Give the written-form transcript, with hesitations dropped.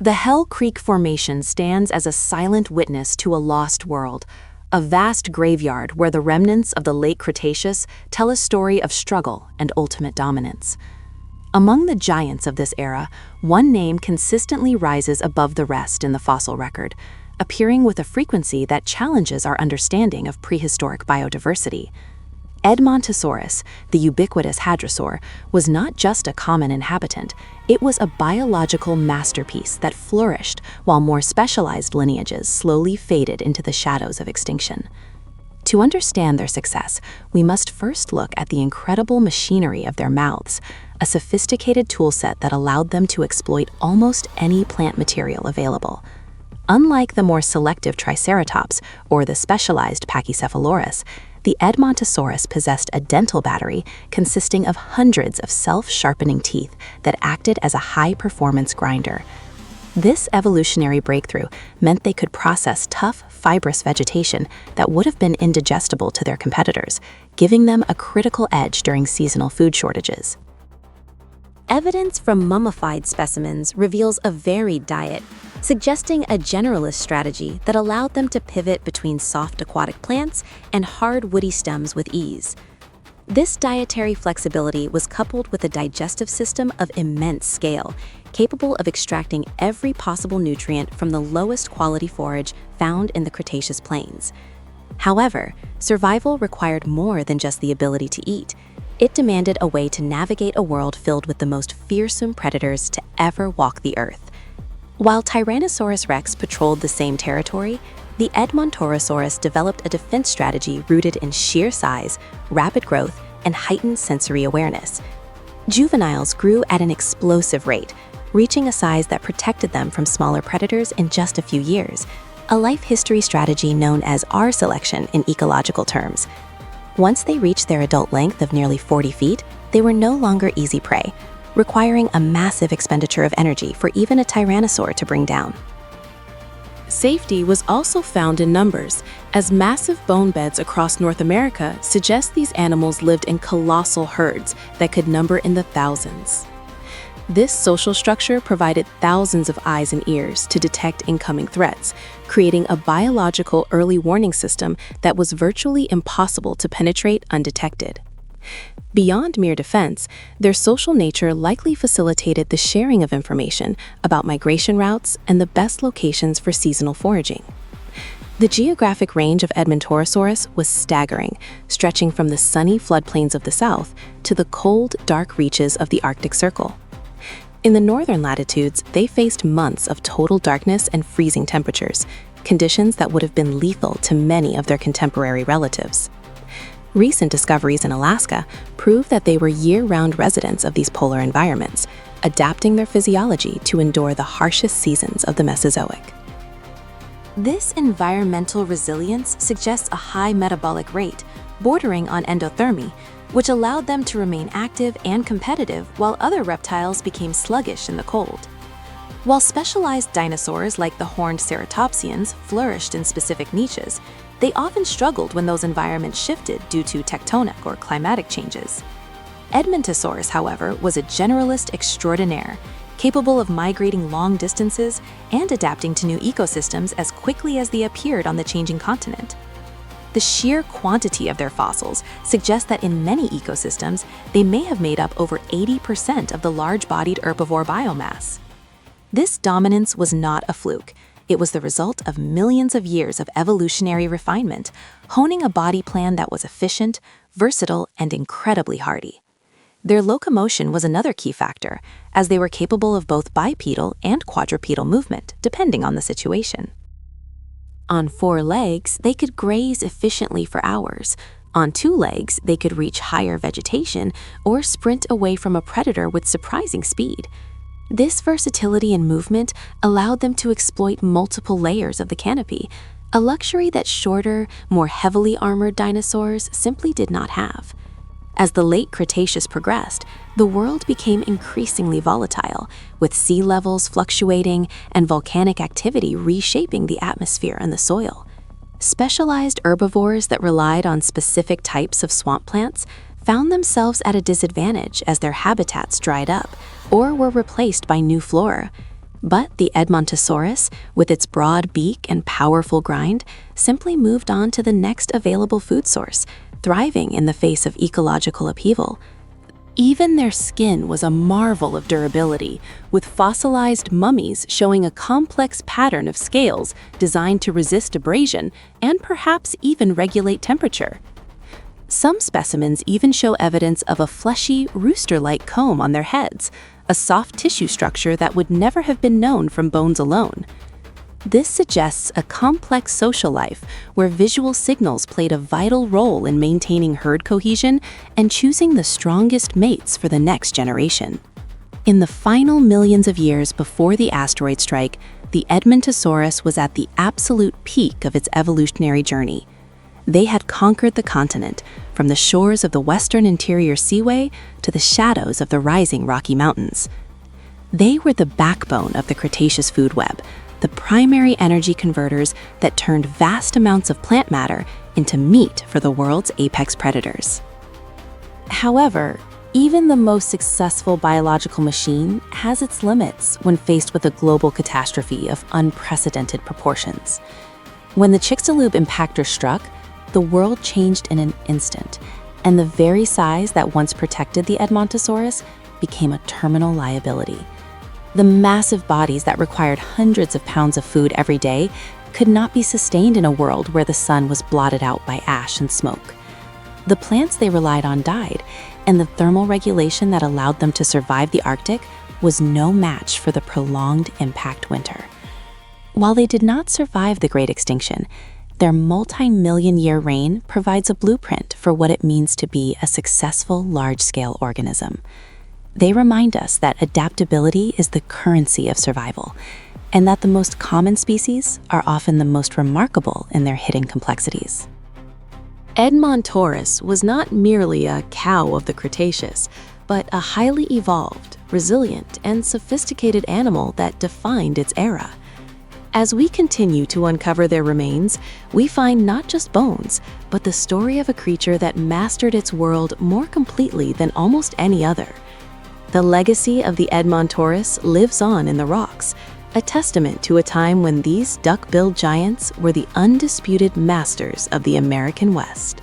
The Hell Creek Formation stands as a silent witness to a lost world, a vast graveyard where the remnants of the late Cretaceous tell a story of struggle and ultimate dominance. Among the giants of this era, one name consistently rises above the rest in the fossil record, appearing with a frequency that challenges our understanding of prehistoric biodiversity. Edmontosaurus, the ubiquitous hadrosaur, was not just a common inhabitant, it was a biological masterpiece that flourished while more specialized lineages slowly faded into the shadows of extinction. To understand their success, we must first look at the incredible machinery of their mouths, a sophisticated toolset that allowed them to exploit almost any plant material available. Unlike the more selective Triceratops or the specialized Pachycephalosaurus, the Edmontosaurus possessed a dental battery consisting of hundreds of self-sharpening teeth that acted as a high-performance grinder. This evolutionary breakthrough meant they could process tough, fibrous vegetation that would have been indigestible to their competitors, giving them a critical edge during seasonal food shortages. Evidence from mummified specimens reveals a varied diet, suggesting a generalist strategy that allowed them to pivot between soft aquatic plants and hard woody stems with ease. This dietary flexibility was coupled with a digestive system of immense scale, capable of extracting every possible nutrient from the lowest quality forage found in the Cretaceous plains. However, survival required more than just the ability to eat. It demanded a way to navigate a world filled with the most fearsome predators to ever walk the earth. While Tyrannosaurus rex patrolled the same territory, the Edmontosaurus developed a defense strategy rooted in sheer size, rapid growth, and heightened sensory awareness. Juveniles grew at an explosive rate, reaching a size that protected them from smaller predators in just a few years, a life history strategy known as R-selection in ecological terms. Once they reached their adult length of nearly 40 feet, they were no longer easy prey, requiring a massive expenditure of energy for even a tyrannosaur to bring down. Safety was also found in numbers, as massive bone beds across North America suggest these animals lived in colossal herds that could number in the thousands. This social structure provided thousands of eyes and ears to detect incoming threats, creating a biological early warning system that was virtually impossible to penetrate undetected. Beyond mere defense, their social nature likely facilitated the sharing of information about migration routes and the best locations for seasonal foraging. The geographic range of Edmontosaurus was staggering, stretching from the sunny floodplains of the south to the cold, dark reaches of the Arctic Circle. In the northern latitudes, they faced months of total darkness and freezing temperatures, conditions that would have been lethal to many of their contemporary relatives. Recent discoveries in Alaska prove that they were year-round residents of these polar environments, adapting their physiology to endure the harshest seasons of the Mesozoic. This environmental resilience suggests a high metabolic rate, bordering on endothermy, which allowed them to remain active and competitive while other reptiles became sluggish in the cold. While specialized dinosaurs like the horned ceratopsians flourished in specific niches, they often struggled when those environments shifted due to tectonic or climatic changes. Edmontosaurus, however, was a generalist extraordinaire, capable of migrating long distances and adapting to new ecosystems as quickly as they appeared on the changing continent. The sheer quantity of their fossils suggests that in many ecosystems, they may have made up over 80% of the large-bodied herbivore biomass. This dominance was not a fluke. It was the result of millions of years of evolutionary refinement, honing a body plan that was efficient, versatile, and incredibly hardy. Their locomotion was another key factor, as they were capable of both bipedal and quadrupedal movement, depending on the situation. On 4 legs, they could graze efficiently for hours. On 2 legs, they could reach higher vegetation or sprint away from a predator with surprising speed. This versatility in movement allowed them to exploit multiple layers of the canopy, a luxury that shorter, more heavily armored dinosaurs simply did not have. As the late Cretaceous progressed, the world became increasingly volatile, with sea levels fluctuating and volcanic activity reshaping the atmosphere and the soil. Specialized herbivores that relied on specific types of swamp plants found themselves at a disadvantage as their habitats dried up or were replaced by new flora. But the Edmontosaurus, with its broad beak and powerful grind, simply moved on to the next available food source, thriving in the face of ecological upheaval. Even their skin was a marvel of durability, with fossilized mummies showing a complex pattern of scales designed to resist abrasion and perhaps even regulate temperature. Some specimens even show evidence of a fleshy, rooster-like comb on their heads, a soft tissue structure that would never have been known from bones alone. This suggests a complex social life where visual signals played a vital role in maintaining herd cohesion and choosing the strongest mates for the next generation. In the final millions of years before the asteroid strike, the Edmontosaurus was at the absolute peak of its evolutionary journey. They had conquered the continent, from the shores of the western interior seaway to the shadows of the rising Rocky Mountains. They were the backbone of the Cretaceous food web, the primary energy converters that turned vast amounts of plant matter into meat for the world's apex predators. However, even the most successful biological machine has its limits when faced with a global catastrophe of unprecedented proportions. When the Chicxulub impactor struck, the world changed in an instant, and the very size that once protected the Edmontosaurus became a terminal liability. The massive bodies that required hundreds of pounds of food every day could not be sustained in a world where the sun was blotted out by ash and smoke. The plants they relied on died, and the thermal regulation that allowed them to survive the Arctic was no match for the prolonged impact winter. While they did not survive the Great Extinction, their multi-million-year reign provides a blueprint for what it means to be a successful large-scale organism. They remind us that adaptability is the currency of survival, and that the most common species are often the most remarkable in their hidden complexities. Edmontosaurus was not merely a cow of the Cretaceous, but a highly evolved, resilient, and sophisticated animal that defined its era. As we continue to uncover their remains, we find not just bones, but the story of a creature that mastered its world more completely than almost any other. The legacy of the Edmontosaurus lives on in the rocks, a testament to a time when these duck-billed giants were the undisputed masters of the American West.